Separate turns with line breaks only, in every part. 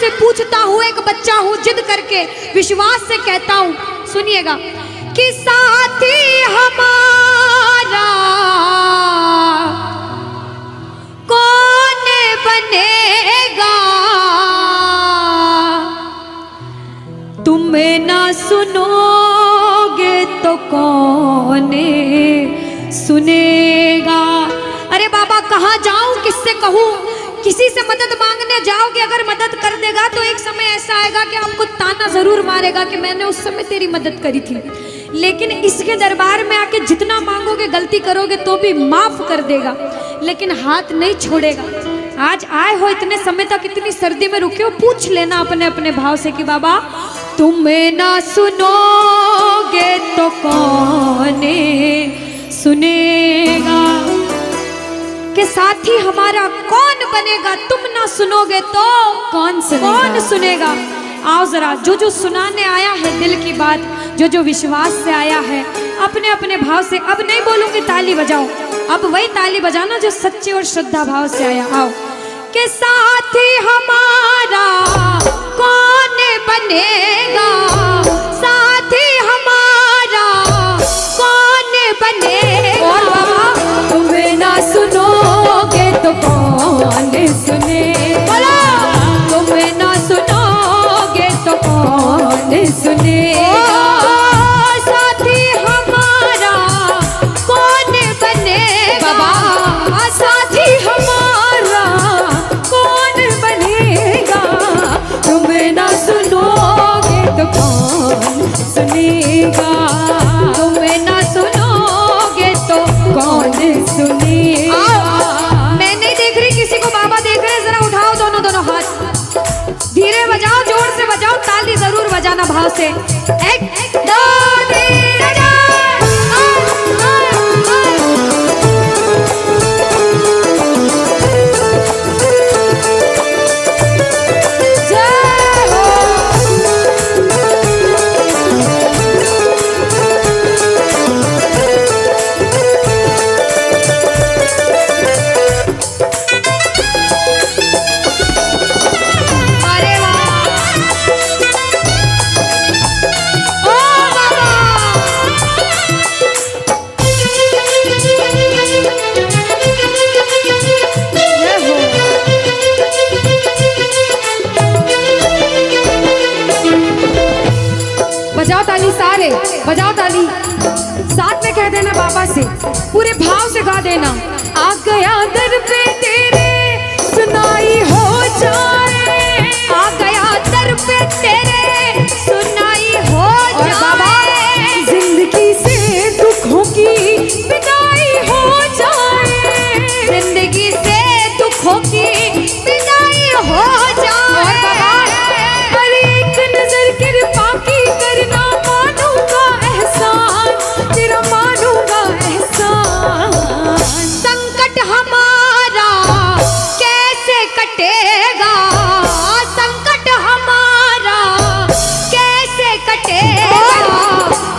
से पूछता हूँ, एक बच्चा हूँ जिद करके विश्वास से कहता हूँ, सुनिएगा कि साथी हमारा कौन बनेगा, तुम ना सुनोगे तो कौन सुनेगा। अरे बाबा कहाँ जाऊं, किससे कहूँ, किसी से मदद मांगने जाओगे, अगर मदद कर देगा तो एक समय ऐसा आएगा कि आपको ताना जरूर मारेगा कि मैंने उस समय तेरी मदद करी थी। लेकिन इसके दरबार में आके जितना मांगोगे, गलती करोगे तो भी माफ कर देगा, लेकिन हाथ नहीं छोड़ेगा। आज आए हो इतने समय तक, इतनी सर्दी में रुके हो, पूछ लेना अपने अपने भाव से कि बाबा तुम ना सुनोगे तो कौन सुनेगा, कि साथी हमारा कौन बनेगा, तुम ना सुनोगे तो कौन सुनेगा। आओ जरा, जो जो सुनाने आया है दिल की बात, जो जो विश्वास से आया है, अपने अपने भाव से, अब नहीं बोलूंगी ताली बजाओ, अब वही ताली बजाना जो सच्चे और श्रद्धा भाव से आया। आओ कि साथी हमारा कौन बनेगा, साथी हमारा कौन बनेगा, और बाबा तुम्हें ना सुनोगे तो कौन सुनेगा, तुम्हें ना सुनोगे तो कौन सुनेगा, साथी हमारा कौन बनेगा, साथी हमारा कौन बनेगा, तुम्हें ना सुनोगे तो कौन सुनेगा, तुम्हें ना सुनोगे तो कौन सुनेगा। मैं नहीं देख रही किसी को, बाबा देख रहे हैं, जरा उठाओ दोनों दोनों हाथ, धीरे बजाओ, जोर से बजाओ, ताली जरूर बजाना भाव से। एक दो तीन बजाओ ताली, सारे बजाओ ताली, साथ में कह देना बाबा से, पूरे भाव से गा देना। आ गया दर पे तेरे सुनाई हो जाए, आ गया दर पे तेरे सुनाई हो जाए, जिंदगी से दुखों की विदाई हो जाए, जिंदगी से दुखों की विदाई हो जाए, पर एक नजर कृपा की करना, मानूंगा एहसान तेरा, मानूंगा एहसान, संकट हमारा कैसे कटेगा, संकट हमारा कैसे कटेगा,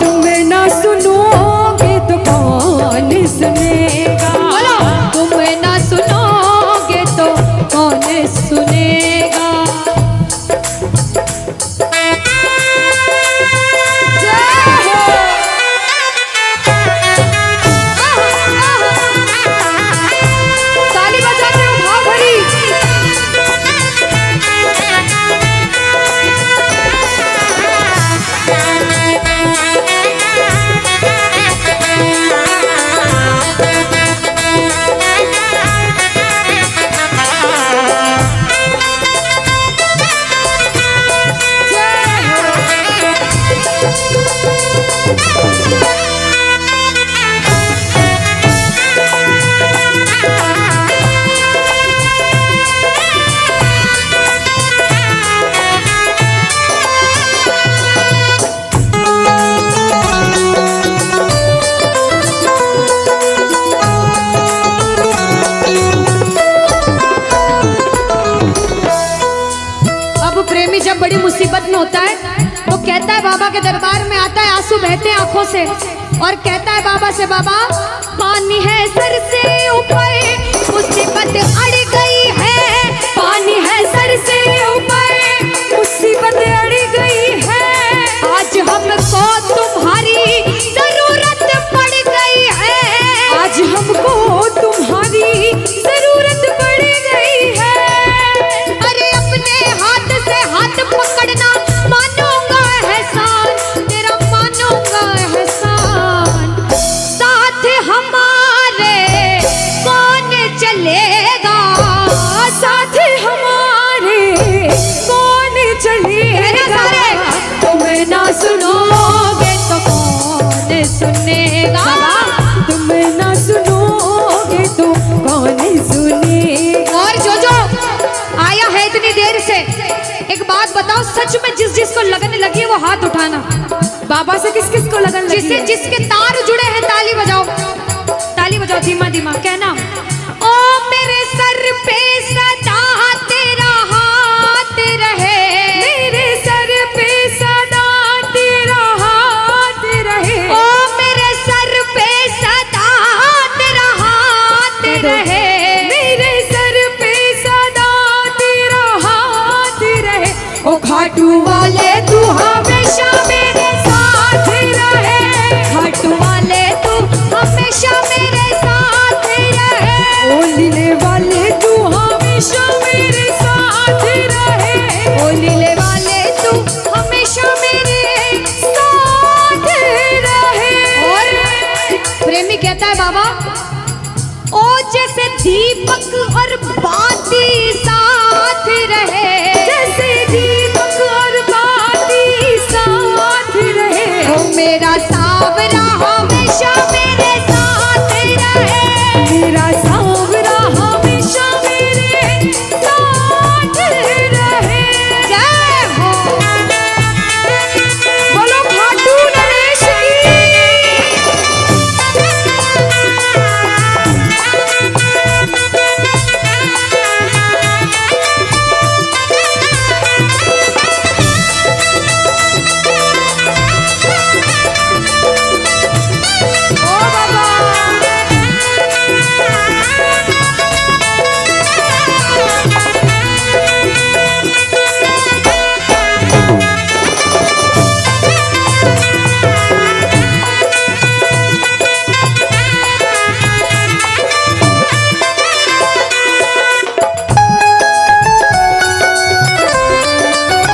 तुम्हें ना सुनोगे तो कौन सुनेगा, तुम्हें ना सुनोगे तो कौन सुनेगा। ताली बजाते हो भाव भरी, जब बड़ी मुसीबत में होता है तो कहता है, बाबा के दरबार में आता है, आंसू बहते हैं आंखों से, और कहता है बाबा से, बाबा पानी है सर से ऊपर, मुसीबत अड़ गई है, पानी है सर से ऊपर, सुनेगा?
तुम ना सुनोगे तो कौन सुनेगा?
और जो आया है इतनी देर से, एक बात बताओ, सच में जिस जिसको लगन लगी है वो हाथ उठाना।
बाबा से किस किस को लगन लगी
जिससे
है?
जिसके तार जुड़े हैं ताली बजाओ, ताली बजाओ धीमा धीमा, कहना ओ मेरे सर पे सदा तेरा हाथ रहे,
मेरे सर पे सदा तेरा हाथ रहे।
ओ मेरे सर पे सदा तेरा हाथ रहे,
मेरे सर पे सदा तेरा हाथ रहे। ओ खाटू वाले तू हमेशा मेरे साथ रहे।
खाटू वाले तू हमेशा मेरे साथ रहे,
ओ लीले वाले तू हमेशा मेरे साथ रहे।
ओ लीले वाले तू हमेशा मेरे साथ रहे। और प्रेमी कहता है बाबा, ओ जैसे दीपक और बाती साथ रहे,
जैसे दीपक और बाती साथ रहे।
ओ मेरा सावरा हमेशा मेरे साथ रहे,
मेरा सांवरा हमेशा मेरे साथ रहे।
जय हो।
बोलो खाटू नरेश की। ओ बाबा।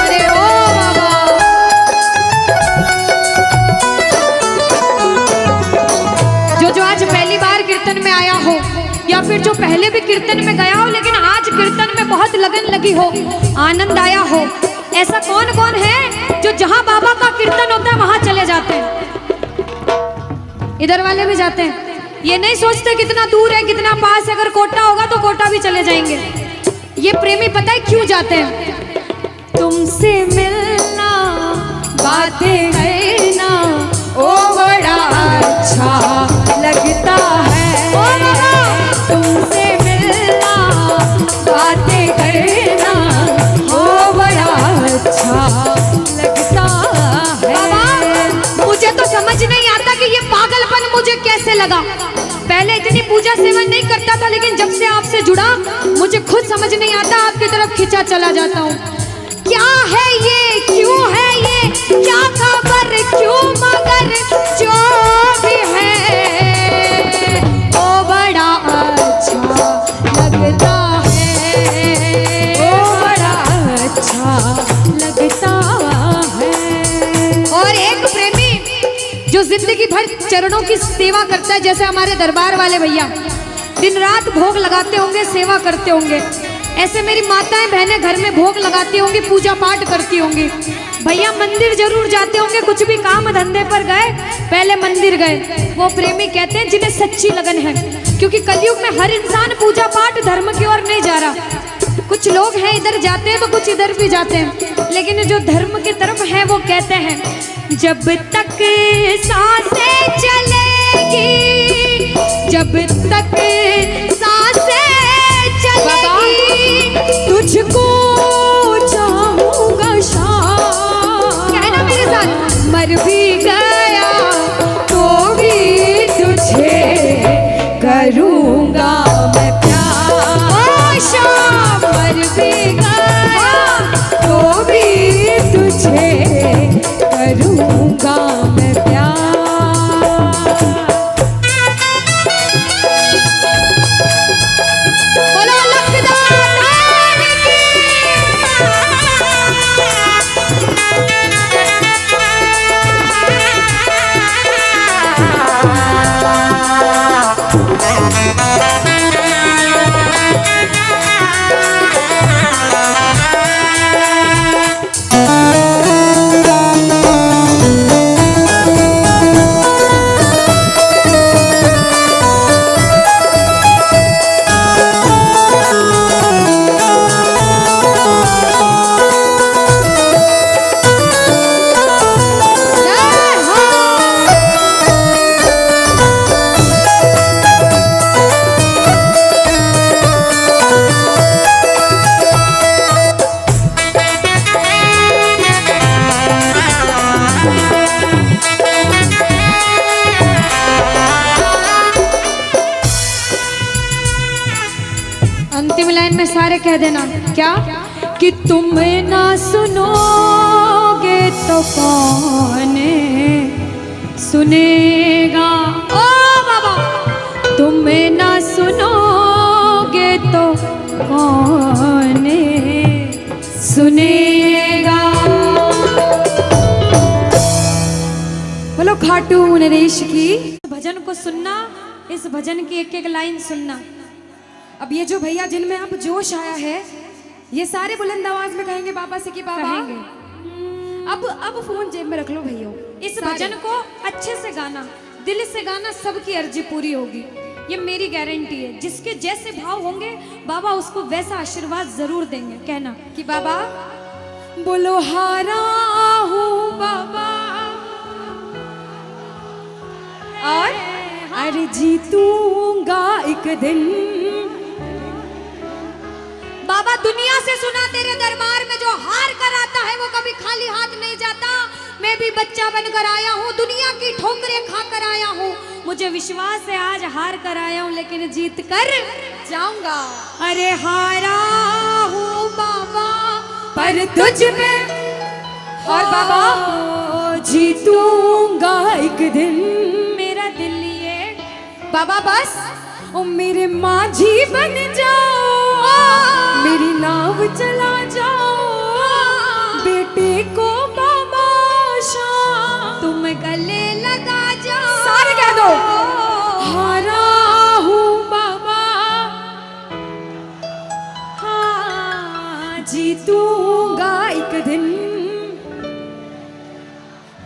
अरे ओ बाबा, जो आज पहली बार कीर्तन में आया हो या फिर जो पहले भी कीर्तन में गया हो लेकिन आज कीर्तन में बहुत लगन लगी हो, आनंद आया हो, ऐसा कौन कौन है जो जहां बाबा का कीर्तन होता है वहां चले जाते हैं? इधर वाले भी जाते हैं, ये नहीं सोचते कितना दूर है कितना पास है, अगर कोटा होगा तो कोटा भी चले जाएंगे। ये प्रेमी पता है क्यों जाते हैं?
तुमसे मिलना बातें करना ओ बड़ा अच्छा लगता है।
ओ बाबा।
तुमसे मिलना बातें करना ओ बड़ा अच्छा लगता है।
बाबा, मुझे तो समझ नहीं आता कि ये पागलपन मुझे कैसे लगा। पहले इतनी पूजा सेवन नहीं करता था, लेकिन जब से आपसे जुड़ा मुझे खुद समझ नहीं आता, आपकी तरफ खिंचा चला जाता हूँ। क्या है ये, क्यों है ये, क्या खबर, क्यों, मगर जो भी है वो बड़ा अच्छा लगता है,
ओ बड़ा अच्छा लगता है।
और एक प्रेमी जो जिंदगी भर चरणों की सेवा करता है, जैसे हमारे दरबार वाले भैया दिन रात भोग लगाते होंगे, सेवा करते होंगे, ऐसे मेरी माताएं बहनें घर में भोग लगाती होंगी, पूजा पाठ करती होंगी। भैया मंदिर जरूर जाते होंगे, कुछ भी काम धंधे पर गए पहले मंदिर गए। वो प्रेमी कहते हैं जिन्हें सच्ची लगन है, क्योंकि कलयुग में हर इंसान पूजा पाठ धर्म की ओर नहीं जा रहा। कुछ लोग हैं इधर जाते हैं तो कुछ इधर भी जाते हैं, लेकिन जो धर्म की तरफ है वो कहते हैं जब तक सांसें चलेगी, जब तक सांसें चलेगी,
तुझको चाहूंगा शाम।
कहना मेरे साथ,
मर भी गया तो भी तुझे करूंगा मैं प्यार।
ओ शाम,
मर भी गया तो भी तुझे करूंगा मैं प्यार।
बोलो लखदार की। लाइन में सारे कह देना क्या कि तुम ना सुनोगे तो कौन सुनेगा। ओ बाबा, तुम ना सुनोगे तो कौन सुनेगा। बोलो खाटू नरेश की। भजन को सुनना, इस भजन की एक एक लाइन सुनना। अब ये जो भैया जिनमें अब जोश आया है, ये सारे बुलंद आवाज में कहेंगे बाबा से कि बाबा अब फोन जेब में रख लो भैया। इस भजन को अच्छे से गाना, दिल से गाना, सबकी अर्जी पूरी होगी, ये मेरी गारंटी है। जिसके जैसे भाव होंगे बाबा उसको वैसा आशीर्वाद जरूर देंगे। कहना कि बाबा बोलो हारा हूँ बाबा और अरे जीतूंगा एक दिन। बाबा दुनिया से सुना तेरे दरबार में जो हार कर आता है वो कभी खाली हाथ नहीं जाता। मैं भी बच्चा बनकर आया हूँ, दुनिया की ठोकरें खा कर आया हूँ। मुझे विश्वास है आज हार कर आया हूँ लेकिन जीत कर जाऊंगा। अरे हारा हूँ बाबा पर तुझ में और बाबा जीतूंगा एक दिन। मेरा दिल ये बाबा बस ओ मेरे माझी बन जाओ, मेरी नाव चला जाओ, बेटे को बाबा शाम तुम गले लगा जाओ। सारे कह दो हारा हूँ बाबा, हाँ जीतूंगा एक दिन।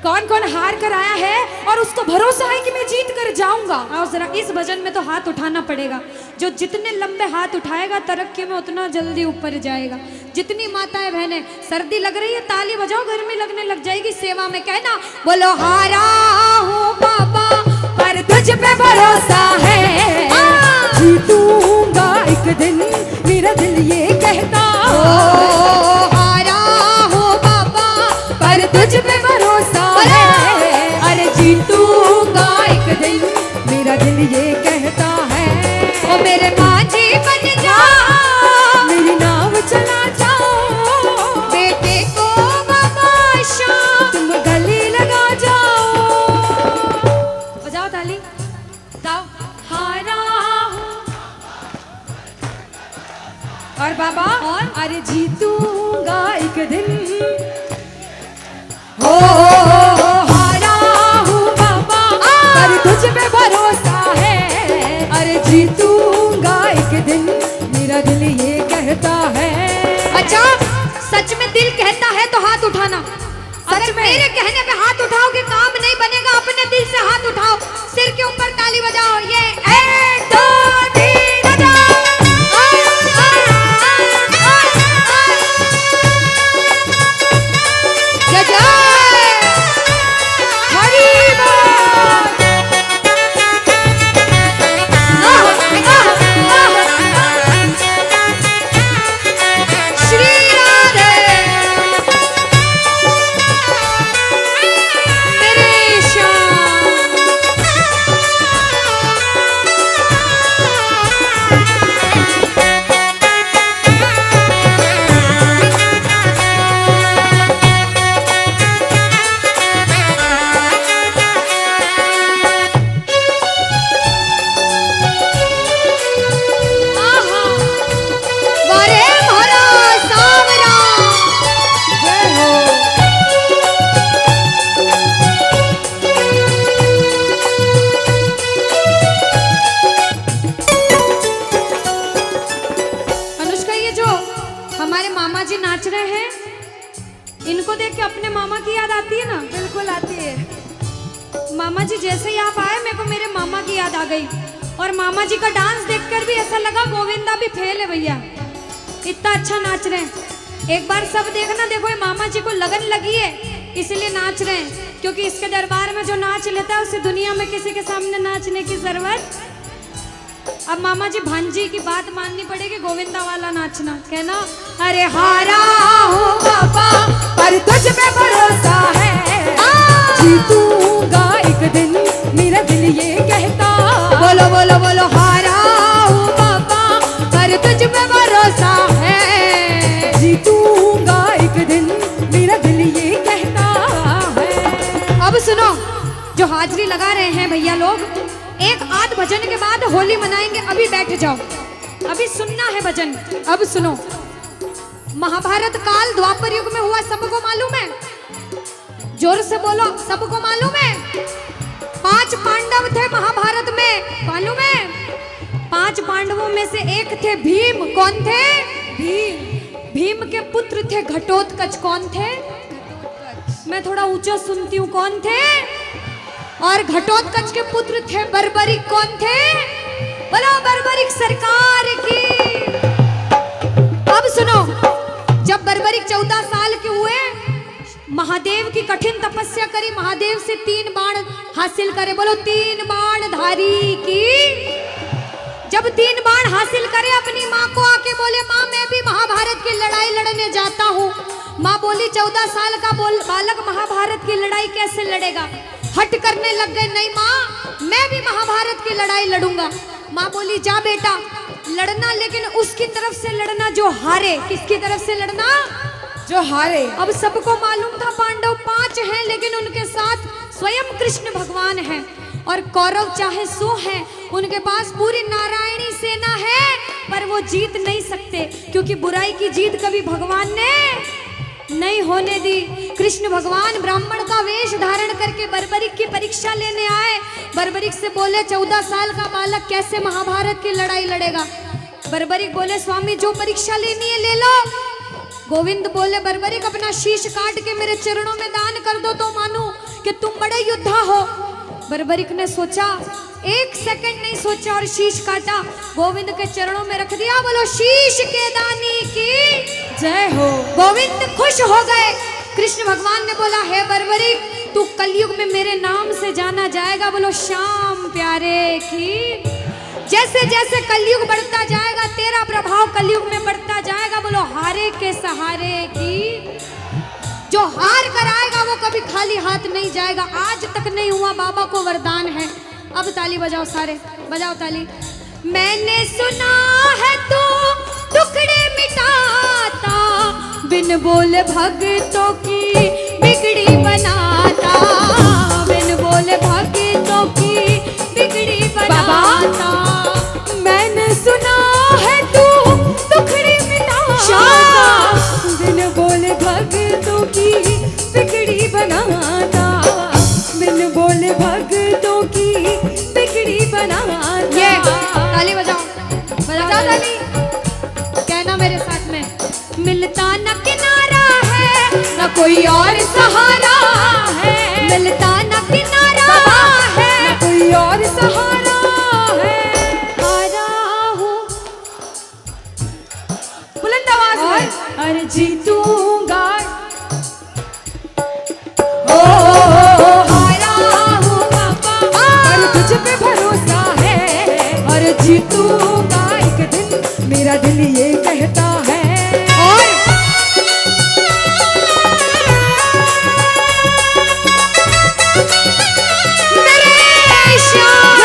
कौन कौन हार कर आया है और उसको भरोसा है कि मैं जीत कर जाऊंगा। और जरा इस भजन में तो हाथ उठाना पड़ेगा। जो जितने लंबे हाथ उठाएगा तरक्की में उतना जल्दी ऊपर जाएगा। जितनी माताएं बहनें सर्दी लग रही है ताली बजाओ, गर्मी लगने लग जाएगी सेवा में। कहना बोलो हारा हूँ बाबा पर तुझ पे भरोसा है, जीतूंगा एक दिन। मेरा दिल ये कहता हारा हूँ बाबा पर तुझ पे भरोसा है, अरे जीतूंगा एक दिन। मेरा दिल ये कहता है ओ मेरे माझी बन जाओ, मेरी नाव चला जाओ, बेटे को बाबा शाम तुम गले लगा जाओ। बजाओ ताली, गाओ हारा और बाबा और अरे जीतूंगा एक दिन। हो हारा हूँ बाबा पर तुझ पे भरोसा है, अरे जीतूंगा एक दिन। मेरा दिल ये कहता है। अच्छा सच में दिल कहता है तो हाथ उठाना। अगर मेरे कहने पे हाथ उठाओगे काम नहीं बनेगा। अपने दिल से हाथ उठाओ, सिर के ऊपर ताली बजाओ। ये 1 2 3 बजाओ। जय जय इनको देख के अपने मामा की याद आती है ना? बिल्कुल आती है। मामा जी जैसे ही आप आए मेरे को मेरे मामा की याद आ गई। और मामा जी का डांस देखकर भी ऐसा लगा गोविंदा भी फेल है भैया, इतना अच्छा नाच रहे हैं। एक बार सब देखना, देखो ये मामा जी को लगन लगी है इसलिए नाच रहे हैं, क्योंकि इसके दरबार में जो नाच लेता है उसे दुनिया में किसी के सामने नाचने की जरूरत। अब मामा जी भांजी की बात माननी पड़ेगी, गोविंदा वाला नाचना। कहना अरे हारा हूँ बाबा पर तुझ पे भरोसा है, जीतूंगा एक दिन। मेरा दिल ये कहता, बोलो बोलो बोलो, हारा हूँ बाबा पर तुझ पे भरोसा जो हाजिरी लगा रहे हैं भैया लोग, एक आध भजन के बाद होली मनाएंगे। अभी बैठ जाओ, अभी सुनना है भजन। अब सुनो, महाभारत काल द्वापर युग में हुआ, सबको मालूम है? जोर से बोलो, सबको मालूम है? 5 पांडव थे महाभारत में, मालूम है? 5 पांडवों में से एक थे भीम। कौन थे? भीम। भीम के पुत्र थे घटोत्कच। कौन थे? मैं थोड़ा ऊंचा सुनती हूँ। कौन थे? और घटोत्कच के पुत्र थे बर्बरिक। कौन थे? बोलो बर्बरिक सरकार की। अब सुनो, जब बर्बरिक 14 साल के हुए, महादेव की कठिन तपस्या करी, महादेव से 3 बाण हासिल करे। बोलो 3 बाण धारी की। जब 3 बाण हासिल करे, अपनी माँ को आके बोले, माँ मैं भी महाभारत की लड़ाई लड़ने जाता हूँ। माँ बोली 14 साल का बालक महाभारत की लड़ाई कैसे लड़ेगा? हट करने लग गए, नहीं माँ मैं भी महाभारत की लड़ाई लड़ूंगा। माँ बोली जा बेटा लड़ना, लेकिन उसकी तरफ से लड़ना जो हारे। किसकी तरफ से लड़ना?
जो हारे।
अब सबको मालूम था पांडव 5 हैं, लेकिन उनके साथ स्वयं कृष्ण भगवान हैं। और कौरव चाहे 100 हैं, उनके पास पूरी नारायणी सेना है, पर वो जीत नहीं सकते, क्योंकि बुराई की जीत कभी भगवान ने नहीं होने दी। कृष्ण भगवान ब्राह्मण का वेश धारण करके बर्बरिक की परीक्षा लेने आए। बर्बरिक से बोले 14 साल का बालक कैसे महाभारत की लड़ाई लड़ेगा? बर्बरिक बोले स्वामी जो परीक्षा लेनी है ले लो। गोविंद बोले बर्बरिक अपना शीश काट के मेरे चरणों में दान कर दो तो मानूं कि तुम बड़े योद्धा हो। बर्बरिक ने सोचा, 1 सेकंड नहीं सोचा और शीश काटा, गोविंद के चरणों में रख दिया। बोलो शीश के दानी की
जय हो।
गोविंद खुश हो गए। कृष्ण भगवान ने बोला हे बर्बरिक तू कलयुग में मेरे नाम से जाना जाएगा। बोलो श्याम प्यारे की। जैसे जैसे कलयुग बढ़ता जाएगा तेरा प्रभाव कलयुग में बढ़ता जाएगा। बोलो हारे के सहारे की। जो हार कर आएगा वो कभी खाली हाथ नहीं जाएगा। आज तक नहीं हुआ, बाबा को वरदान है। अब ताली बजाओ, सारे बजाओ ताली। मैंने सुना है तू टुकड़े मिटाता, बिन बोले भक्तों की बिगड़ी बनाता, बिन बोले भक्तों की बिगड़ी बनाता।
मैंने सुना है तू टुकड़े मिटाता, बिन बोले भक्तों की बिगड़ी बनाता, बिन बोले भक्तों की बिगड़ी बनाता।
ये ताली बजाओ, बजाओ ताली। कहना मेरे साथ में, मिलता न किनारा है न कोई और सहारा है, मिलता न किनारा है
न कोई और सहारा है।
हारा हूँ
बुलंद आवाज में अरे जीतूंगा।
हारा हूँ पापा
पर तुझ पे भरोसा है और जीतूंगा एक दिन, मेरा दिल ये कहता है।
और मेरे श्याम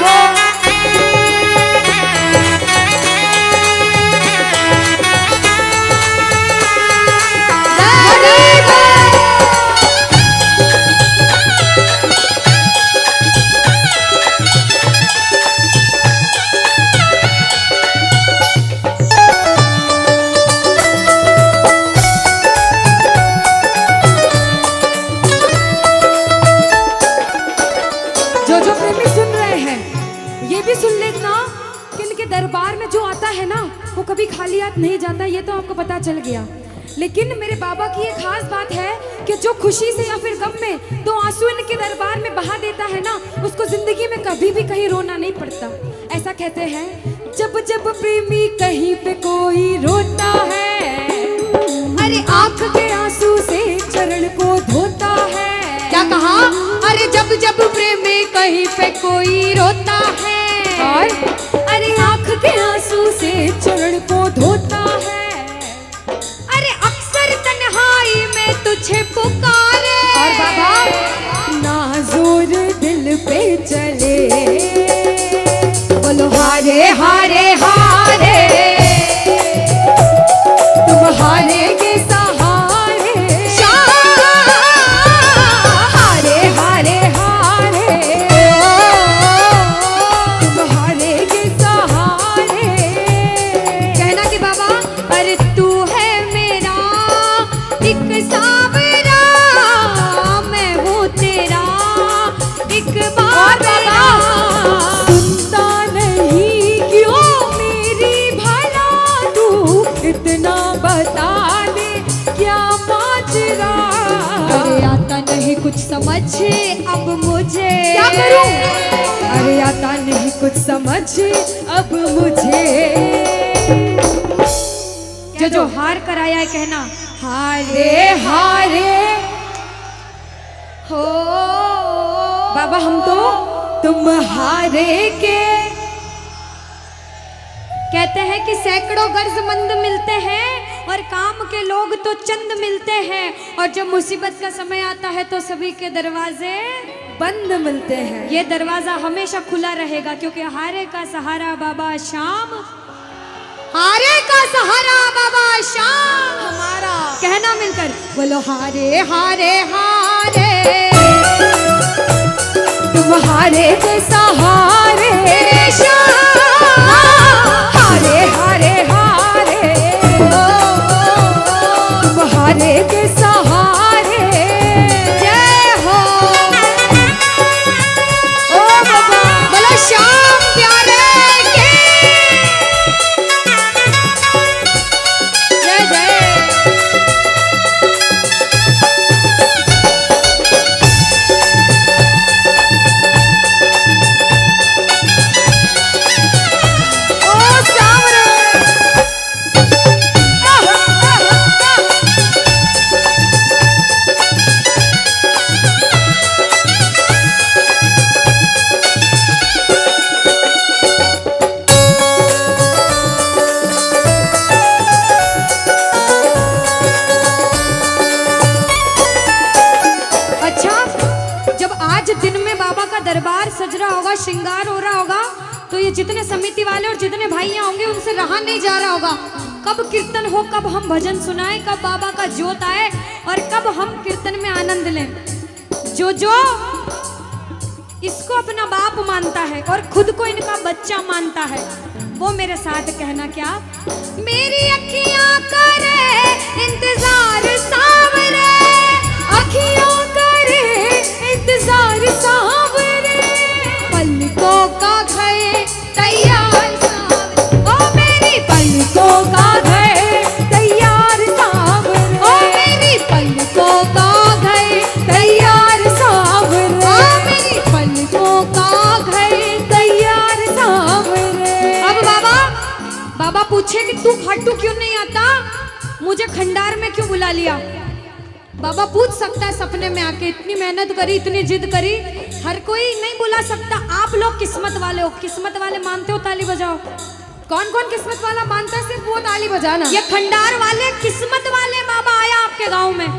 हो।
जो प्रेमी सुन रहे हैं ये भी सुन लेना कि इनके दरबार में जो आता है ना वो कभी खाली हाथ नहीं जाता। ये तो आपको पता चल गया। लेकिन मेरे बाबा की एक खास बात है कि जो खुशी से या फिर गम में 2 आंसू इनके दरबार में बहा देता है ना, उसको जिंदगी में कभी भी कहीं रोना नहीं पड़ता। ऐसा कहते हैं, जब जब प्रेमी कहीं पे कोई रोता है,
अरे
आंख के आंसू से चरण को धोता है।
क्या कहा? अरे जब जब प्रेमी कहीं पे कोई रोता है,
और अरे आंख के आंसू से चरण को धोता है।
अरे अक्सर तन्हाई में तुझे पुकारे।
और बाबा नाज़ुर दिल पे चले, बोलो हारे हारे हारे, तुम हारे के सहारे। हारे हारे हारे
कुछ समझ अब मुझे।
क्या करूं? अरे आता नहीं कुछ समझ अब मुझे।
जो हार कर आया है कहना
हारे हारे
हो।
बाबा हम तो तुम हारे के।
कहते हैं कि सैकड़ों गर्जमंद मिलते हैं और काम के लोग तो चंद मिलते हैं, और जब मुसीबत का समय आता है तो सभी के दरवाजे
बंद मिलते हैं।
ये दरवाजा हमेशा खुला रहेगा, क्योंकि हारे का सहारा बाबा शाम, हारे का सहारा बाबा शाम
हमारा।
कहना मिलकर बोलो हारे हारे हारे,
तुम हारे के सहारे शाम, हारे हारे हारे, तुम हारे के सहारे।
जय हो।
ओ बाबा
बोलो श्याम प्यारे के जय जय।
ओ श्याम रे।
अच्छा, जब आज दिन में बाबा का दरबार सज रहा होगा, श्रृंगार हो रहा होगा, तो ये जितने समिति वाले और जितने भाइयां होंगे उनसे रहा नहीं जा रहा होगा। कब कीर्तन हो, कब हम भजन सुनाएं, कब बाबा का जोत आए और कब हम कीर्तन में आनंद लें। जो इसको अपना बाप मानता है और खुद को इनका बच्चा मानता है, वो मेरे साथ कहना क्या। मेरी अखियां करे इंतजार सावरे,
अखियों करे इंतजार सावरे,
पलकों का गए तैयार सावरे।
ओ मेरी पलकों का गए तैयार सावरे,
ओ मेरी पलकों का गए
तैयार सावरे,
ओ मेरी पलकों का गए।
तैयार सावरे।
अब बाबा पूछे कि तू खाटू क्यों नहीं आता, मुझे खंडार में क्यों बुला लिया। बाबा पूछ सकता है सपने में आके, इतनी मेहनत करी, इतनी जिद करी, हर कोई नहीं बुला सकता। आप लोग किस्मत वाले हो, किस्मत वाले मानते हो ताली बजाओ।
कौन कौन किस्मत वाला मानता है? सिर्फ वो ताली बजाना।
ये खंडार वाले किस्मत वाले बाबा आया आपके गांव में।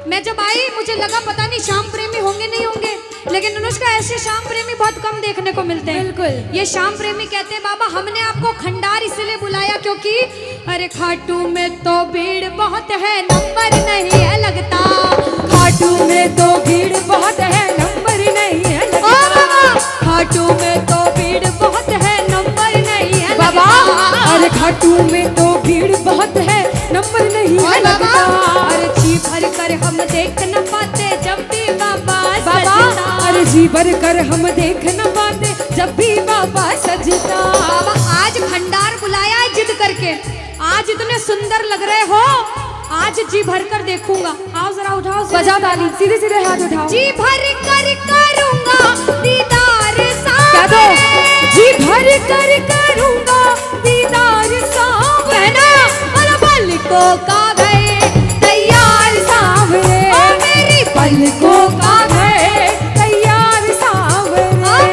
मैं जब आई मुझे लगा पता नहीं श्याम प्रेमी होंगे नहीं होंगे, लेकिन अनुष्का ऐसे श्याम प्रेमी बहुत कम देखने को मिलते हैं।
बिल्कुल।
ये श्याम प्रेमी कहते हैं बाबा हमने आपको खंडार इसलिए बुलाया क्योंकि अरे खाटू में तो भीड़ बहुत है, नंबर नहीं है लगता।
खाटू में तो भीड़ बहुत है, नंबर नहीं है लगता।
ओ बाबा खाटू में तो भीड़ बहुत है, नंबर नहीं है
बाबा
लगता।
अरे खाटू में तो भीड़ बहुत है, नंबर नहीं है लगता।
अरे जी भर कर हम देख न पाते जब भी बाबा सजता।
अरे जी भर कर हम देख न पाते जब भी बाबा सजता।
बाबा आज भंडार बुलाया है जिद करके, आज इतने सुंदर लग रहे हो, आज जी भर कर देखूंगा। आओ जरा उठाओ,
बजाओ ताली, सीधे सीधे हाथ उठाओ।
जी भर कर करूंगा दीदार
क्या दो? जी भर कर करूंगा दीदार सावरे,
और पलकों का गए
तैयार सावरे,
मेरी
पलकों का गए तैयार सावरे,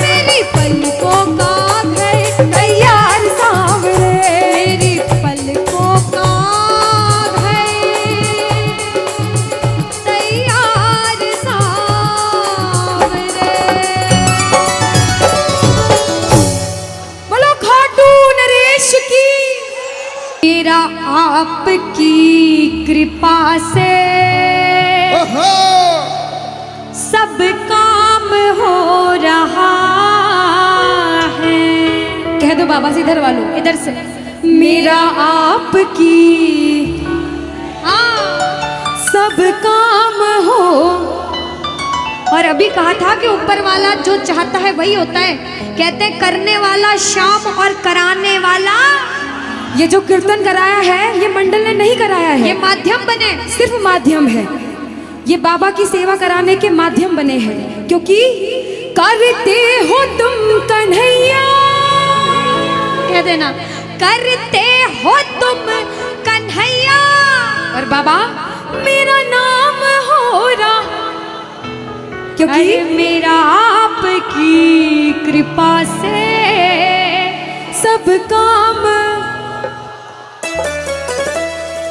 मेरी पलकों का गए
तैयार सावरे,
मेरी पलकों का गए तैयार सावरे।
बोलो खाटू नरेश की।
मेरा आपकी कृपा से सब काम हो रहा है।
कह दो बाबा से, इधर वालों,
इधर से
मेरा आपकी सब काम हो।
और अभी कहा था कि ऊपर वाला जो चाहता है वही होता है। कहते हैं करने वाला श्याम और कराने वाला।
ये जो कीर्तन कराया है ये मंडल ने नहीं कराया है,
ये माध्यम बने।
सिर्फ माध्यम है। ये बाबा की सेवा कराने के माध्यम बने हैं, क्योंकि करते हो तुम कन्हैया,
कह देना करते हो तुम कन्हैया,
और बाबा मेरा नाम हो रहा, क्योंकि
अरे मेरा आपकी कृपा से
सब काम,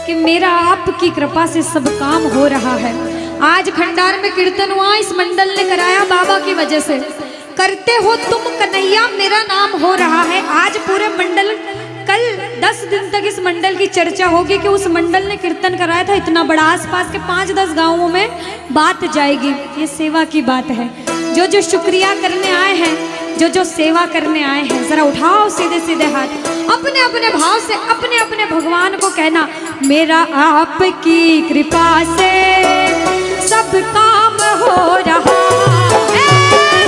कि मेरा आपकी कृपा से सब काम हो रहा है। आज खंडार में कीर्तन हुआ, इस मंडल ने कराया बाबा की वजह से। करते हो तुम कन्हैया, मेरा नाम हो रहा है। आज पूरे मंडल, कल 10 दिन तक इस मंडल की चर्चा होगी कि उस मंडल ने कीर्तन कराया था इतना बड़ा, आसपास के 5-10 गांवों में बात जाएगी। ये सेवा की बात है। जो जो शुक्रिया करने आए हैं, जो जो सेवा करने आए हैं, जरा उठाओ सीधे सीधे हाथ, अपने अपने भाव से अपने अपने भगवान को कहना, मेरा आपकी कृपा से सब काम हो रहा है,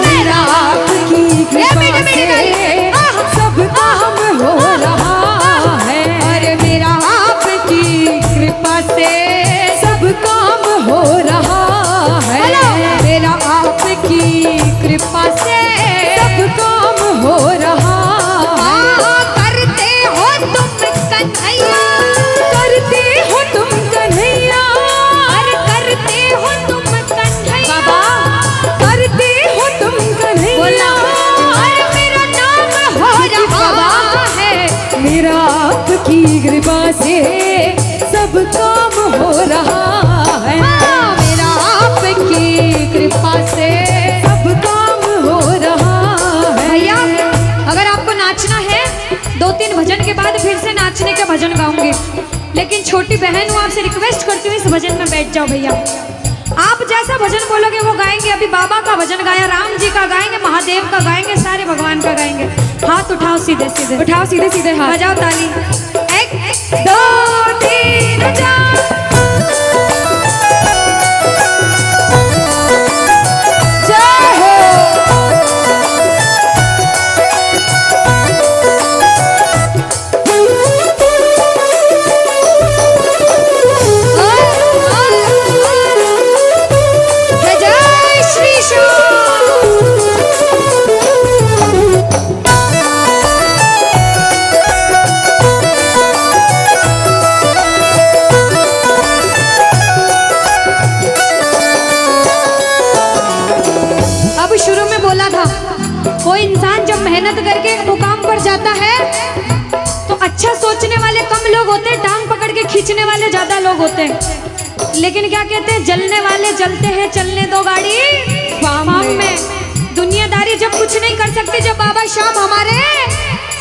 मेरा आपकी कृपा से सब काम हो रहा है,
अरे मेरा आपकी कृपा से
सब काम हो रहा है,
मेरा आपकी कृपा से
सब काम हो रहा है।
करते हो तुम कन्हैया,
करते हो तुम कन्हैया,
अरे करते हो तुम कन्हैया,
बाबा करते हो तुम कन्हैया,
बोला अरे मेरा नाम हो रहा है,
मेरा आपकी कृपा से सब काम हो रहा है,
मेरा आपकी कृपा से
सब काम हो रहा है।
भैया अगर आपको नाचना है 2-3 भजन के बाद फिर से नाचने के भजन गाऊंगी, लेकिन छोटी बहन हूँ, आपसे रिक्वेस्ट करती हूँ इस भजन में बैठ जाओ भैया। आप जैसा भजन बोलोगे वो गाएंगे। अभी बाबा का भजन गाया, राम जी का गाएंगे, महादेव का गाएंगे, सारे भगवान का गाएंगे। हाथ उठाओ सीधे सीधे,
उठाओ सीधे सीधे हाथ,
बजाओ ताली, 1 2 3 4।
जय हो।
जय श्री श्याम। अब शुरू में बोला था, कोई इंसान जब मेहनत करके मुकाम पर जाता है तो अच्छा सोचने वाले कम लोग होते हैं, टांग पकड़ के खींचने वाले ज्यादा लोग होते हैं। लेकिन क्या कहते हैं, जलने वाले जलते हैं, चलने दो गाड़ी
फार्म
फार्म
में।
में। दुनियादारी जब कुछ नहीं कर सकती, जब बाबा श्याम हमारे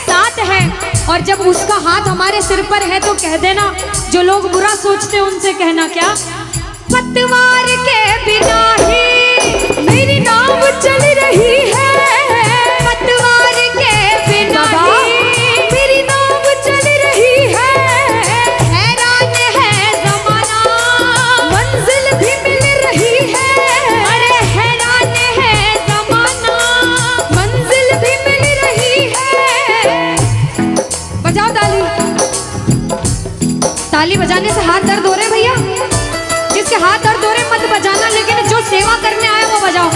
साथ है और जब उसका हाथ हमारे सिर पर है, तो कह देना, जो लोग बुरा सोचते हैं उनसे कहना क्या, पतवार के बिना ही
मेरी नाव चल रही है,
पतवार के बिना
बाबा
ही
मेरी नाव चल रही है,
हैरान है जमाना,
मंजिल भी मिल रही है,
अरे हैरान है जमाना,
मंजिल भी मिल रही है। बजाओ ताली।
ताली बजाने से हाथ दर्द हो रहे भैया, जिसके हाथ दर्द हो रहे मत बजाना, लेकिन जो सेवा करने आए वो बजाओ।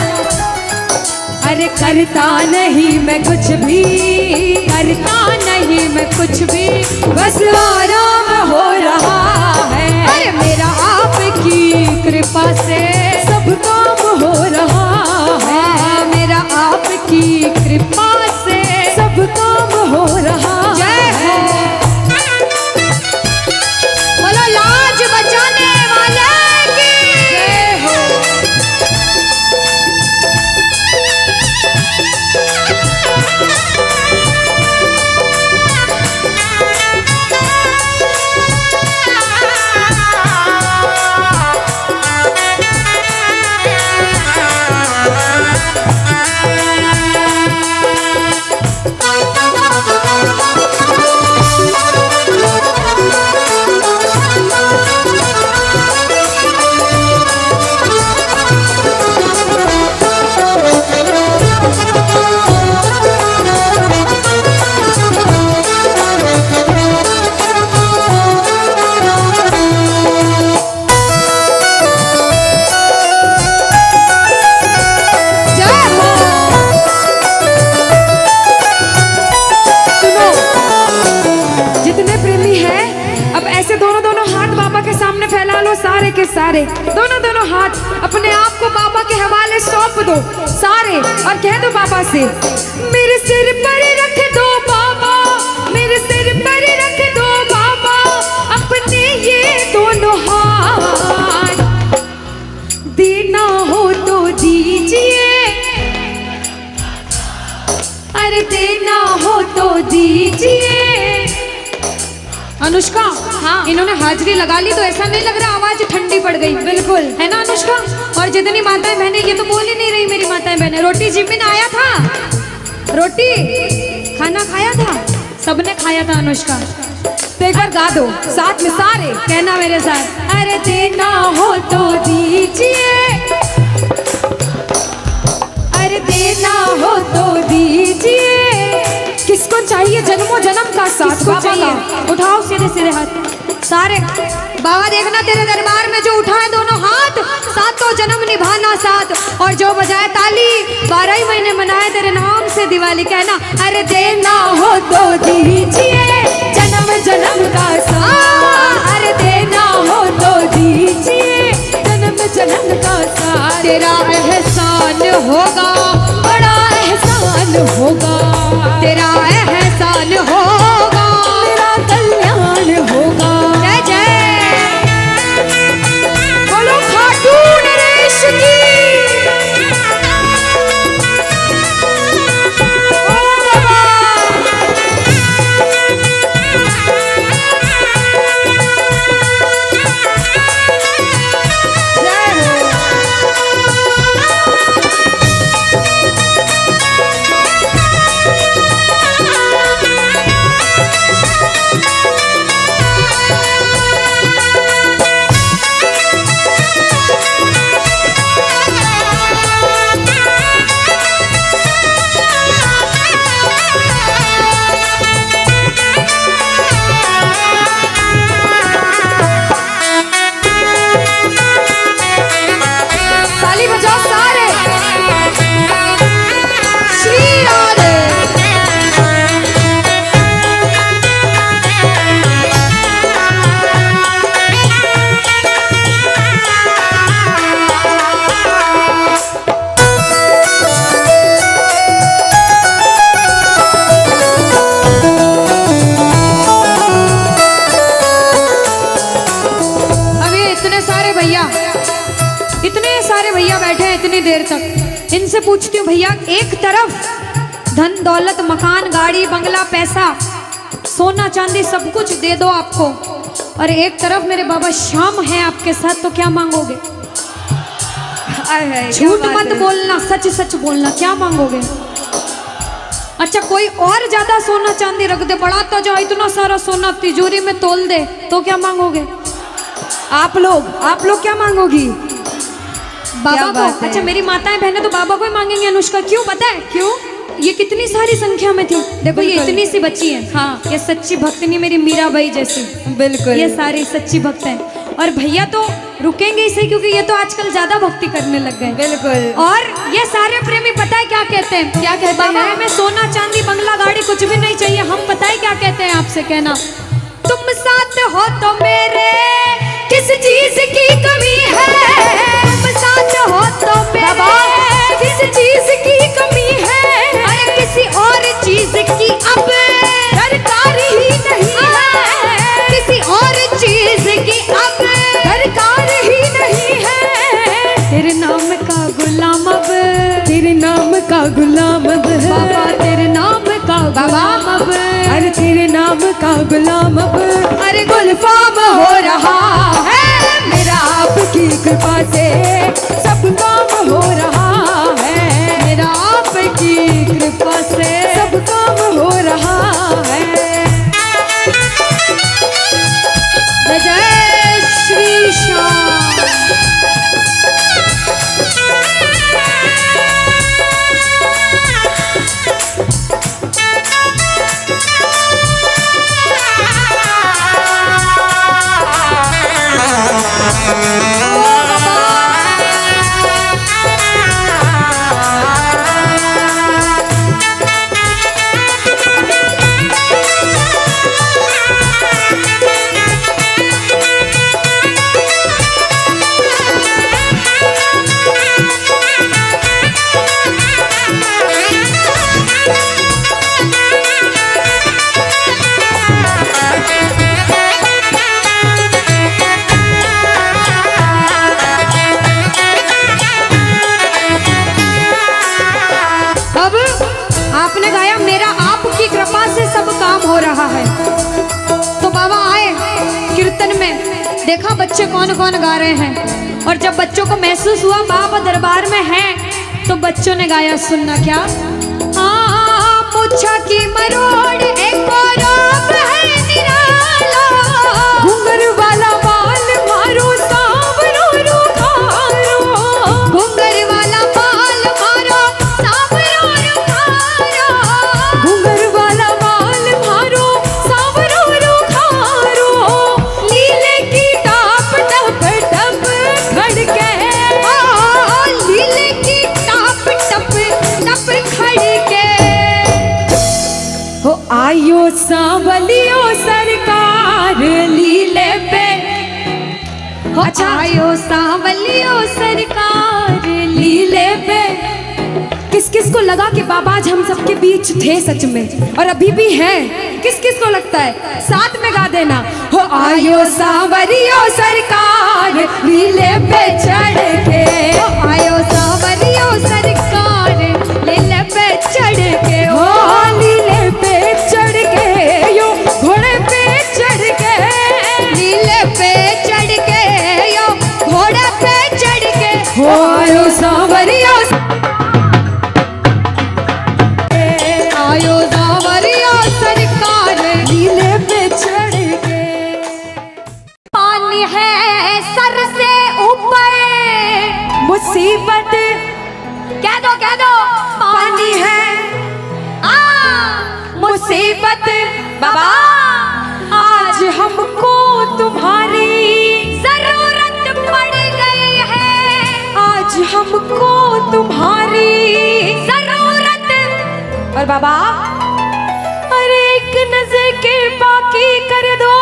अरे करता नहीं मैं कुछ भी, करता नहीं मैं कुछ भी, बस आराम हो रहा है,
अरे मेरा आपकी कृपा से
सब काम हो रहा है,
मेरा आपकी कृपा से
सब काम हो रहा
जय हो। बोलो लाज बचाने वाले की
जय हो। सारे, दोनों दोनों हाथ अपने आप को बाबा के हवाले सौंप दो सारे, और कह दो बाबा से, मेरे सिर पर रख दो बाबा, मेरे सिर पर रख दो बाबा अपने ये दोनों हाथ, देना हो तो दीजिए, अरे देना हो तो दीजिए। अनुष्का, हाँ, इन्होंने हाजिरी लगा ली तो ऐसा नहीं लग रहा आवाज ठंडी पड़ गई? बिल्कुल, है ना अनुष्का? और जितनी माताएं बहनें, ये तो बोल ही नहीं रही मेरी माताएं बहनें। रोटी जिमिन आया था, रोटी खाना खाया था, सबने खाया था अनुष्का। तो एक बार गा दो साथ में सारे, कहना मेरे साथ, अरे देना हो तो दीजिए, अरे देना हो तो दीजिए। किसको चाहिए जन्मों जन्म का साथ?
किसको चाहिए? उठाओ सीधे सीधे हाथ सारे। बाबा देखना तेरे दरबार में जो उठाए दोनों हाथ, सातों जन्म निभाना साथ, और जो बजाए ताली 12 ही महीने मनाए तेरे नाम से दिवाली। कहना, अरे देना हो तो दीजिए
जन्म जन्म का साथ, अरे देना हो तो दीजिए जन्म जन्म का साथ।
तेरा एहसान होगा,
बड़ा एहसान होगा,
तेरा एहसान होगा,
मेरा कल्याण होगा।
जय जय
बोलो खाटू नरेश की। ओ बाबा। ताली बजाओ सारे। श्री राधे।
अभी इतने सारे भैया, इतने सारे भैया बैठे हैं इतनी देर तक, इनसे पूछती हूँ भैया, एक तरफ धन दौलत मकान गाड़ी बंगला पैसा सोना चांदी सब कुछ दे दो आपको, और एक तरफ मेरे बाबा श्याम है आपके साथ, तो क्या मांगोगे? झूठ मत बोलना, सच सच बोलना, क्या मांगोगे? अच्छा कोई और ज्यादा सोना चांदी रख दे, बढ़ाता जाओ इतना सारा सोना तिजोरी में तोल दे, तो क्या मांगोगे?
आप लोग क्या मांगोगी?
बाबा को। अच्छा मेरी माताएं बहनें तो बाबा को ही मांगेंगे अनुष्का, क्यों पता है?
क्यों?
ये कितनी सारी संख्या में थी, देखो ये इतनी सी बच्ची है, हाँ, ये सच्ची भक्तनी मेरी मीराबाई जैसी,
बिल्कुल,
ये सारी सच्ची भक्त हैं। और भैया तो रुकेंगे ही सही, क्योंकि ये तो आजकल ज्यादा भक्ति करने लग गए।
बिल्कुल।
और ये सारे प्रेमी पता है क्या कहते हैं?
क्या कहते हैं?
बाबा हमें सोना चांदी बंगला गाड़ी कुछ भी नहीं चाहिए, हम पता है क्या कहते हैं आपसे? कहना, तुम साथ हो तो मेरे किस चीज की कमी है, तुम साथ हो तो मेरे किस चीज की कमी है, अरे किसी और चीज की अब दरकार ही नहीं है, किसी और चीज की अब दरकार ही नहीं है। तेरे नाम का गुलाम अब,
तेरे नाम का गुलाम अब,
बाबा तेरे नाम का गुलाम अब,
अरे तेरे नाम का गुलाम अब,
अरे गुलफाम हो रहा है,
मेरा आपकी कृपा से सब काम हो रहा है,
मेरा आपकी कृपा से
सब काम हो रहा है।
जय श्री श्याम। देखा बच्चे कौन कौन गा रहे हैं, और जब बच्चों को महसूस हुआ बाबा दरबार में हैं, तो बच्चों ने गाया, सुनना क्या। हाँ मुच्छा की मरोड़ एक और आप है निराला,
घुंघर वाला बाल मारो सांवरो रुखारो,
घुंघर वाला बाल मारो सांवरो रुखारो,
घुंघर वाला बाल मारो सांवरो रुखारो, लीले की टाप टप टप खड़के,
लीले की टाप टप टप खड़के,
हो आयो सांवलियो सरकार लीले पे।
अच्छा आयो सांवलियो सरकार
लीले पे किस किस को लगा कि बाबा आज हम सबके बीच थे सच में, और अभी भी हैं? किस किस को लगता है? साथ में गा देना, हो आयो सांवरियो सरकार लीले पे चढ़ के,
आयो सांवरियो सरकार लीले पे चढ़ के,
हो लीले पे चढ़ के, यो घोड़े पे चढ़ के,
लीले पे चढ़ के, यो घोड़े पे चढ़ के,
हो आयो सांवरियो
आयो सांवरियो सरकार
लीले पे चढ़ के।
पानी है सर से ऊपर,
मुसीबत
कह दो
पानी है, मुसीबत बाबा आज हमको तुम्हारी
जरूरत पड़ गई है,
आज हमको तुम्हारी
जरूरत।
और बाबा अरे एक नजर के बाकी कर दो,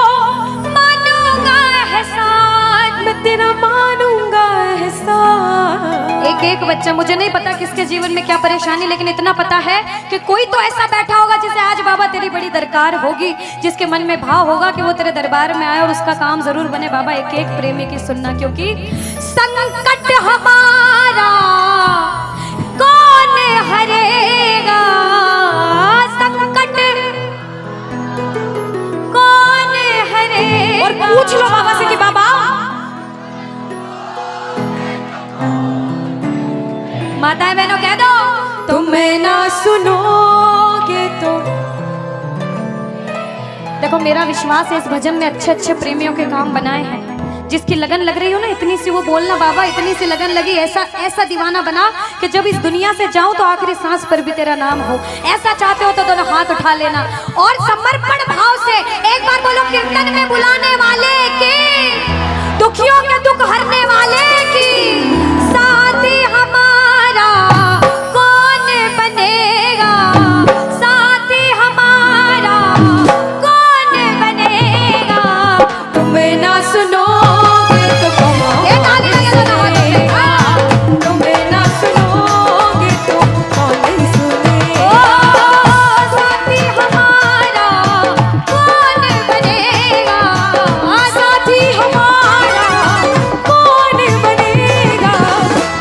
मानूंगा एहसान,
मैं तेरा मानूंगा एहसान।
एक एक बच्चा, मुझे नहीं पता किसके जीवन में क्या परेशानी, लेकिन इतना पता है कि कोई तो ऐसा बैठा होगा जिसे आज बाबा तेरी बड़ी दरकार होगी, जिसके मन में भाव होगा कि वो तेरे दरबार में आए और उसका काम जरूर बने। बाबा एक एक प्रेमी की सुनना, क्योंकि संकट हमारा कौन हरेगा, संकट कौन हरेगा।
और पूछ लो बाबा से कि बाबा
माताएं बहनों कह दो,
तुम्हें ना सुनोगे तो।
देखो मेरा विश्वास है इस भजन में अच्छे अच्छे प्रेमियों के काम बनाए हैं। जिसकी लगन लग रही हो ना, इतनी सी वो बोलना बाबा, इतनी सी लगन लगी, ऐसा ऐसा दीवाना बना कि जब इस दुनिया से जाऊं तो आखिरी सांस पर भी तेरा नाम हो। ऐसा चाहते हो तो दोनों हाथ उठा लेना और समर्पण भाव से एक बार बोलो, कीर्तन में बुलाने वाले की, दुखियों के दुख हरने वाले की, साथी हमारा कौन बनेगा, साथी हमारा कौन बनेगा।
तुम्हें ना सुनो तुम्हें ना सुनोगे तो कौन सुने।
साथी हमारा कौन बनेगा,
साथी हमारा कौन बनेगा,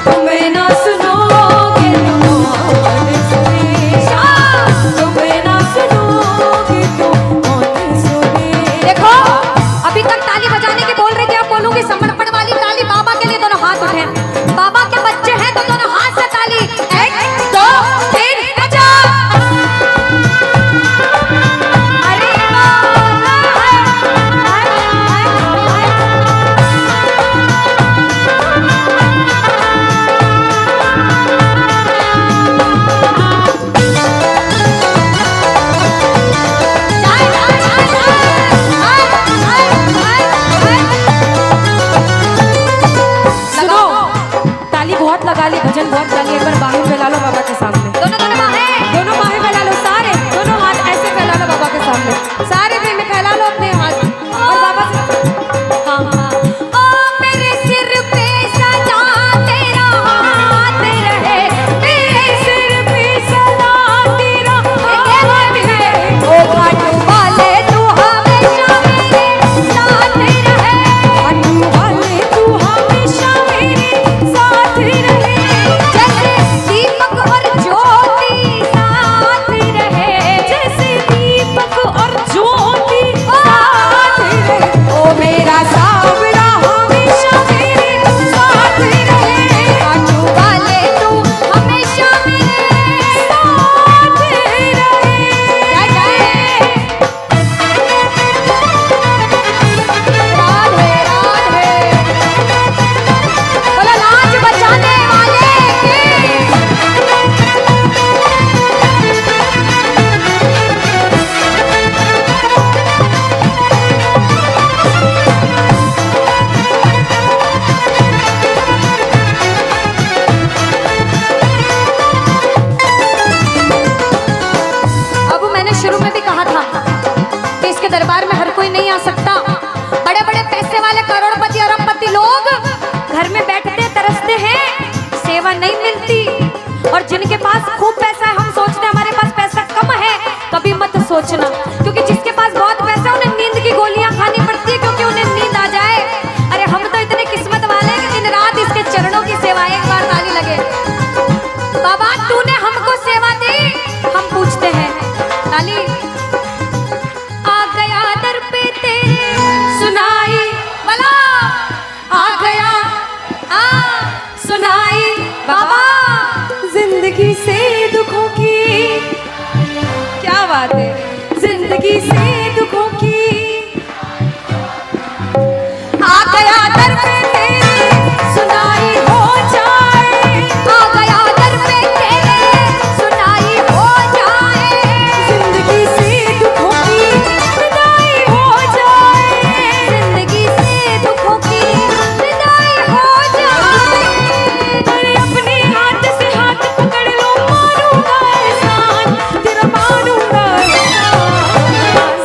तुम्हें ना सुनोगे तो कौन सुनेगा, तुम्हें ना सुनोगे तो कौन सुने।
देखो अभी तक ताली बजाने की बोल रही थी, अब बोलूंगी समर्पण वाली ताली। बाबा के लिए दोनों हाथ उठे, बाबा के बच्चे हैं तो दोनों हाथ से ताली, 1 2 3 बजा। अरे
सुनो, ताली बहुत लगा ली, भजन बहुत गा ली, एक बार बाहें फैला लो बाबा के सामने।
दोनों दोनों बाहें,
दोनों बाहें फैला लो, सारे दोनों हाथ ऐसे फैला लो बाबा के सामने, सारे प्रेमी फैला लो अपने हाथ और बाबा से हाँ हाँ।
ओ मेरे सिर पे सदा तेरा हाथ रहे, मेरे सिर पे सदा तेरा हाथ रहे, ओ घाटू वाले तू हमेशा मेरे साथ रहे,
घाटू वाले तू हमेशा मेरे साथ रहे।
जैसे घर में बैठते तरसते हैं, सेवा नहीं मिलती। और जिनके पास खूब पैसा है, हम सोचते हैं हमारे पास पैसा कम है, कभी मत सोचना, क्योंकि जिसके पास बहुत पैसा है उन्हें नींद की गोलियां खानी पड़ती है, क्योंकि उन्हें नींद आ जाए। अरे हम तो इतने किस्मत वाले हैं कि दिन रात इसके चरणों की सेवा, एक बार ताली लगे। बाबा तूने हमको सेवा दी, हम पूछते हैं ताली। आ गया दर पे तेरे सुनाई वाला, आ गया सुनाई बाबा
जिंदगी से दुखों की, क्या बात है, जिंदगी से दुखों की,
आ गया दर पे तेरे सुनाई हो जाए, आ गया दर पे तेरे सुनाई हो जाए,
जिंदगी से दुखों की विदाई हो जाए,
जिंदगी से दुखों की विदाई हो जाए।
अरे अपने हाथ से हाथ पकड़ लो, मारूंगा एहसान तेरा, मारूंगा एहसान।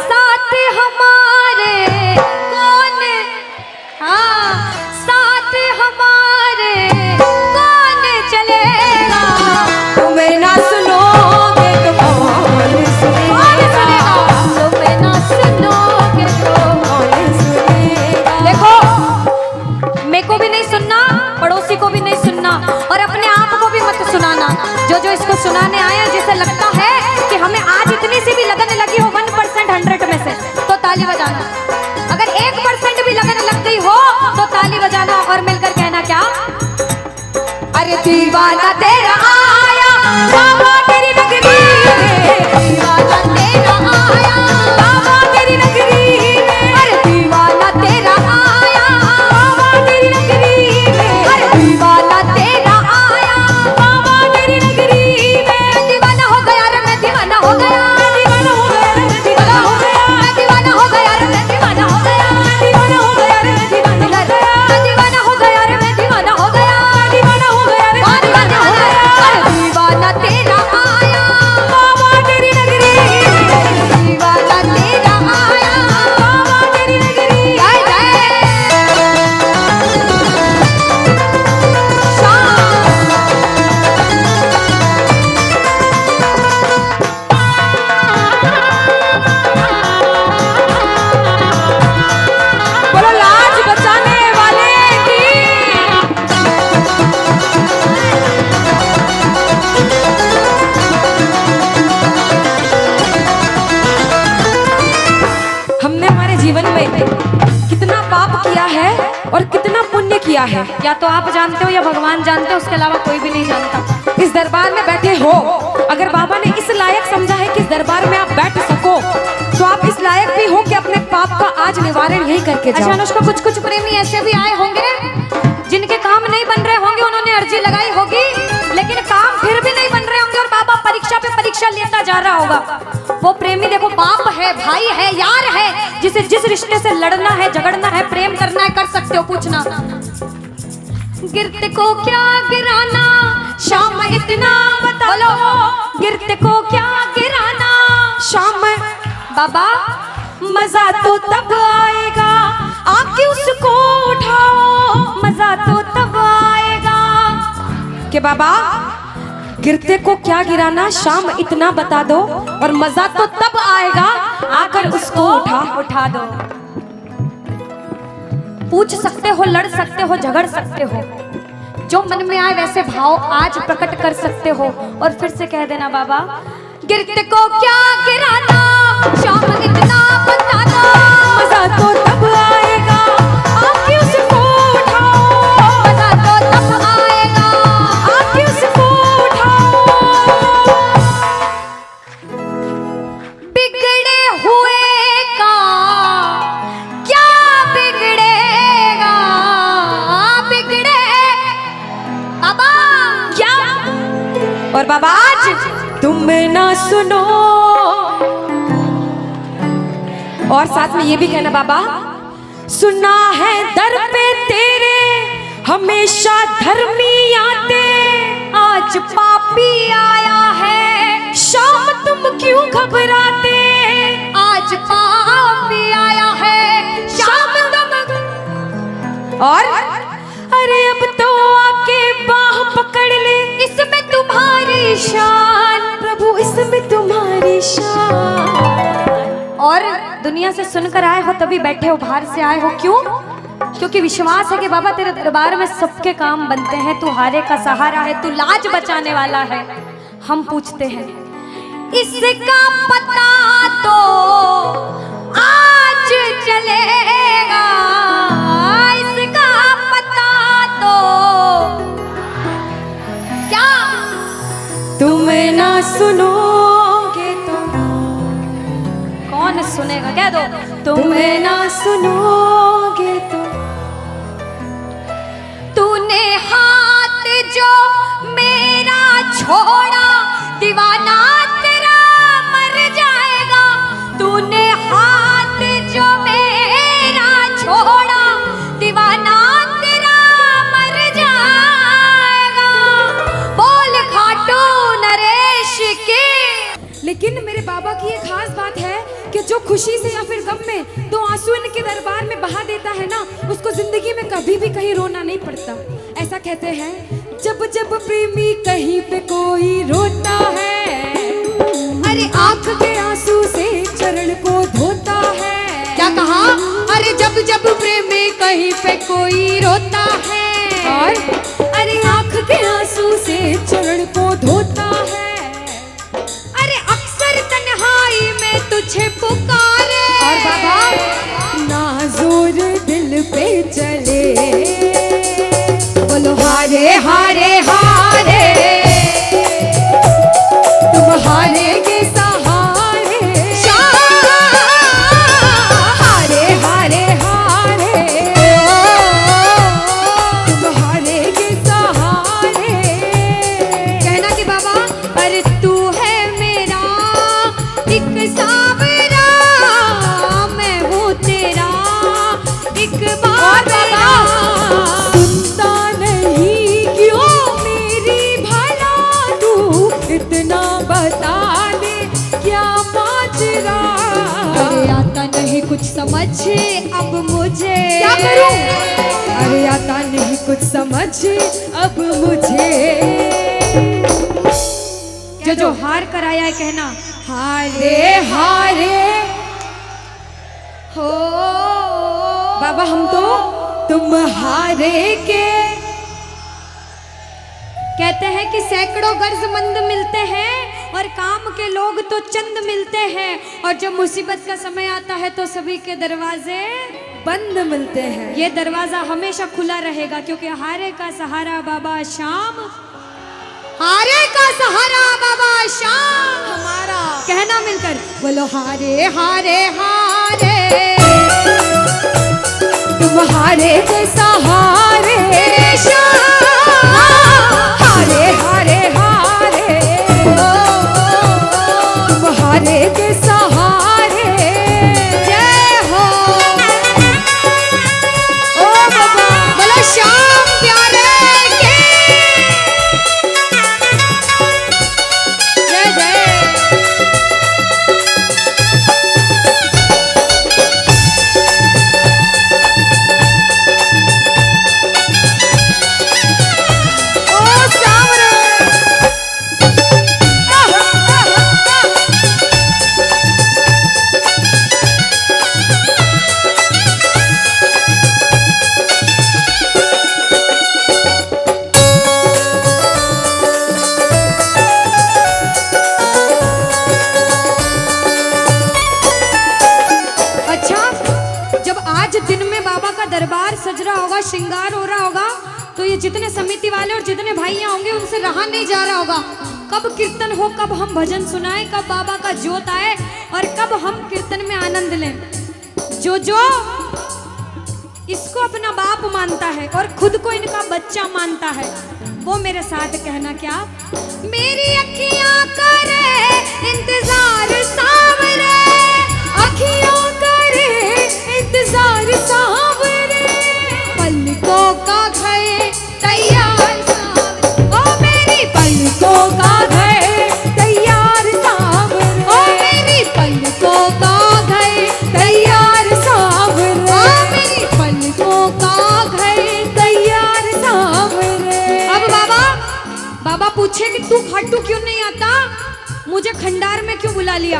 साथ हमारे कौन, हाँ साथ हमारे कौन चलेगा,
तुम्हें ना सुनोगे तो कौन सुनेगा,
तुम्हें ना सुनोगे तो।
कौन सुनेगा।
देखो, मेरे को भी नहीं सुनना, पड़ोसी को भी नहीं सुनना, और अपने आप को भी मत सुनाना। जो इसको सुनाने आया, जिसे लगता है कि हमें आज इतनी सी भी लगन लगी हो 1% 100 में से, तो ताली बजाना। अगर 1% भी लगन लग गई हो तो ताली बजाना और मिलकर कहना क्या, अरे दीवाना तेरा आया बाबा तेरी नगरी में, दीवाना तेरा आया बाबा तेरी नगरी में, अरे दीवाना तेरा आया बाबा तेरी नगरी में, अरे दीवाना तेरा आया बाबा तेरी नगरी में। दीवाना हो गया रे मैं, दीवाना हो गया, दीवाना हो गया रे मैं, दीवाना हो गया, दीवाना हो गया रे मैं, दीवाना हो गया, दीवाना हो गया रे मैं, दीवाना हो गया, दीवाना हो गया रे मैं, दीवाना हो गया, दीवाना हो गया रे मैं, दीवाना हो गया। अरे दीवाना तेरा आया बाबा तेरी नगरी में, दीवाना तेरा आया बाबा तेरी नगरी। जय जय
बोलो लाज बचाने वाले की। हमने हमारे जीवन में कितना पाप किया है और कितना पुण्य किया है,
या तो आप जानते हो या भगवान जानते हो, उसके अलावा कोई भी नहीं जानता।
इस दरबार में बैठे हो, अगर बाबा ने इस लायक समझा है कि इस दरबार में आप बैठ सको, तो आप इस लायक भी हो कि अपने पाप का आज निवारण यही करके
अच्छा
जाओ।
अनुष्का, कुछ कुछ प्रेमी ऐसे भी आए होंगे जिनके काम नहीं बन रहे होंगे, उन्होंने अर्जी लगाई होगी, लेकिन काम फिर भी नहीं बन रहे होंगे, और बाबा परीक्षा पे परीक्षा लेता जा रहा होगा। वो प्रेमी देखो, बाप है, भाई है, यार है, जिसे जिस रिश्ते से लड़ना है, झगड़ना है, प्रेम करना है, कर सकते हो। पूछना, गिरते को क्या गिराना शाम इतना बता लो, गिरते को क्या गिराना
शाम
बाबा,
मजा तो तब आएगा आके उसको उठाओ,
मजा तो तब आएगा
कि बाबा गिरते को क्या गिराना, शाम इतना बता दो, और मजा तो तब आएगा आकर उसको
उठा दो। पूछ सकते हो, लड़ सकते हो, झगड़ सकते हो, जो मन में आए वैसे भाव आज प्रकट कर सकते हो, और फिर से कह देना बाबा, गिरते को क्या गिराना शाम इतना बता दो,
मजा तो तब आएगा आके उसको उठाओ,
मजा तो तब आएगा
आके उसको उठाओ।
बिगड़े हुए का क्या बिगड़ेगा, बिगड़े बाबा क्या,
और बाबा आज तुम ना सुनो, और साथ में ये भी कहना बाबा, सुना है दर पे तेरे हमेशा धर्मी आते,
आज पापी आया है,
शाम तुम क्यों घबराते,
आज पापी आया है, शाम तुम,
और अरे
और दुनिया से सुनकर आए हो तभी बैठे हो, बाहर से आए हो क्यों? क्योंकि विश्वास है कि बाबा तेरे दरबार में सबके काम बनते हैं। तू हारे का सहारा है, तू लाज बचाने वाला है। हम पूछते हैं इसका पता तो आज चलेगा, इसका पता तो क्या
तुम ना सुनोगे तो
कौन सुनेगा? कह दो
तुम ना सुनोगे तो
तूने हाथ जो मेरा छोड़ा दीवाना तेरा मर जाएगा। तूने हाथ जो मेरा छोड़ा दीवाना तेरा मर जाएगा। बोल खाटू नरेश के।
लेकिन मेरे बाबा की एक खास बात है कि जो खुशी से या फिर गम में दो आंसू इनके दरबार में बहा देता है ना, उसको जिंदगी में कभी भी कहीं रोना नहीं पड़ता। ऐसा कहते हैं जब जब प्रेमी कहीं पे कोई रोता है, अरे आंख के आंसू से चरण को धोता है।
क्या कहा?
अरे जब जब प्रेमी कहीं पे कोई रोता है, और अरे आंख के आंसू से चरण को धोता है। अरे अक्सर तन्हाई में तुझे पुकारे, और बाबा ना जोर दिल पे चले, बोलो हारे हारे हारे, तुम हारे के सहारे, हारे हारे हारे, तुम हारे के सहारे। कहना कि बाबा पर तू है मेरा एक सावरा, मैं हूँ तेरा एक बाबरा। सुनता नहीं क्यों मेरी भला, तू इतना बता दे क्या माजरा।
अरे आता नहीं कुछ समझ अब मुझे,
क्या करूं? अरे आता नहीं कुछ समझ अब मुझे।
जो हार कर आया है कहना
हारे हारे
हो।
बाबा हम तो तुम हारे के।
कहते हैं कि सैकड़ों गर्जमंद मिलते हैं और काम के लोग तो चंद मिलते हैं, और जब मुसीबत का समय आता है तो सभी के दरवाजे
बंद मिलते हैं।
ये दरवाजा हमेशा खुला रहेगा, क्योंकि हारे का सहारा बाबा श्याम, हारे का सहारा बाबा श्याम
हमारा।
कहना मिलकर बोलो हारे हारे हारे,
तुम हारे के सहारे, हारे हारे हारे, तुम हारे के सहारे।
जय हो।
ओ बाबा
बोलो श्याम प्यारे के जय जय।
ओ सावरे।
अच्छा, जब आज दिन में बाबा का दरबार सज रहा होगा, श्रृंगार हो रहा होगा, तो ये जितने समिति वाले और जितने भाइयां होंगे उनसे रहा नहीं जा रहा होगा। कब कीर्तन हो, कब हम भजन सुनाएं, कब बाबा का जोत आए और कब हम कीर्तन में आनंद लें। जो इसको अपना बाप मानता है और खुद को इनका बच्चा मानता है, वो मेरे साथ कहना क्या? मेरी अखियां करे इंतजार सावरे,
अखियों करे इंतजार सावरे,
पलकों का घर तैयार सावरे,
ओ मेरी पलकों का घर तैयार सावरे,
ओ मेरी पलकों का घर
तैयार सावरे,
ओ मेरी पलकों का घर।
तैयार सावरे।
अब बाबा पूछे कि तू खाटू क्यों नहीं आता? मुझे खंडार में क्यों बुला लिया?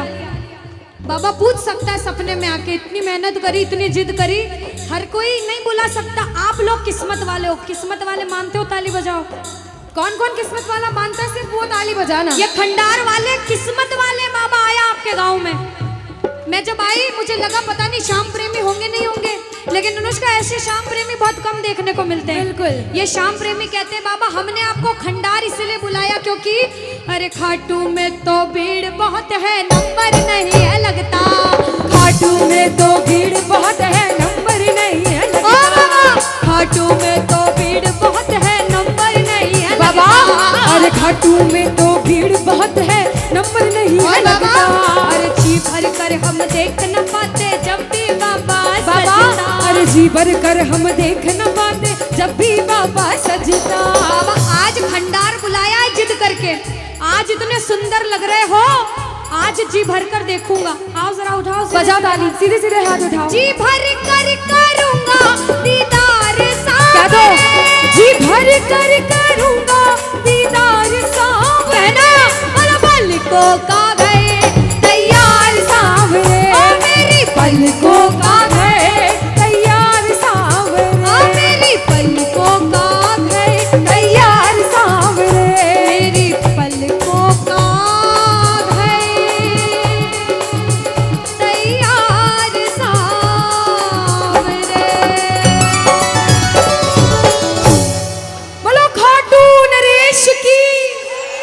बाबा पूछ सकता है सपने में आके, इतनी मेहनत करी, इतनी जिद करी, हर कोई नहीं बुला सकता। आप लोग किस्मत वाले हो, किस्मत वाले मानते हो, ताली बजाओ।
कौन कौन किस्मत वाला मानता है? सिर्फ वो ताली बजाना।
ये खंडार वाले किस्मत वाले बाबा आया आपके गांव में। मैं जब आई मुझे लगा पता नहीं श्याम प्रेमी होंगे नहीं होंगे, लेकिन अनुष्का ऐसे श्याम प्रेमी बहुत कम देखने को मिलते हैं।
बिल्कुल।
ये श्याम प्रेमी कहते हैं बाबा हमने आपको खंडार इसलिए बुलाया क्योंकि अरे खाटू में तो भीड़ बहुत है, नंबर नहीं है लगता।
खाटू में तो भीड़ बहुत है, नंबर नहीं है
ओ
लगता।
बाबा खाटू में तो भीड़ बहुत है, नंबर नहीं है
बाबा
लगता।
अरे खाटू में तो भीड़ बहुत है, नंबर नहीं है
और बाबा
लगता।
अरे जी भर कर हम देख न पाते जब भी बाबा
बाबा
सजता।
अरे जी भर कर हम देख न पाते जब भी बाबा सजता।
बाबा आज खंडार बुलाया है जिद करके, आज इतने सुंदर लग रहे हो, आज जी भर कर देखूंगा। आओ जरा उठाओ,
बजाओ ताली, सीधे सीधे हाथ उठाओ।
जी भर कर करूंगा दीदार
क्या दो?
सामने।
जी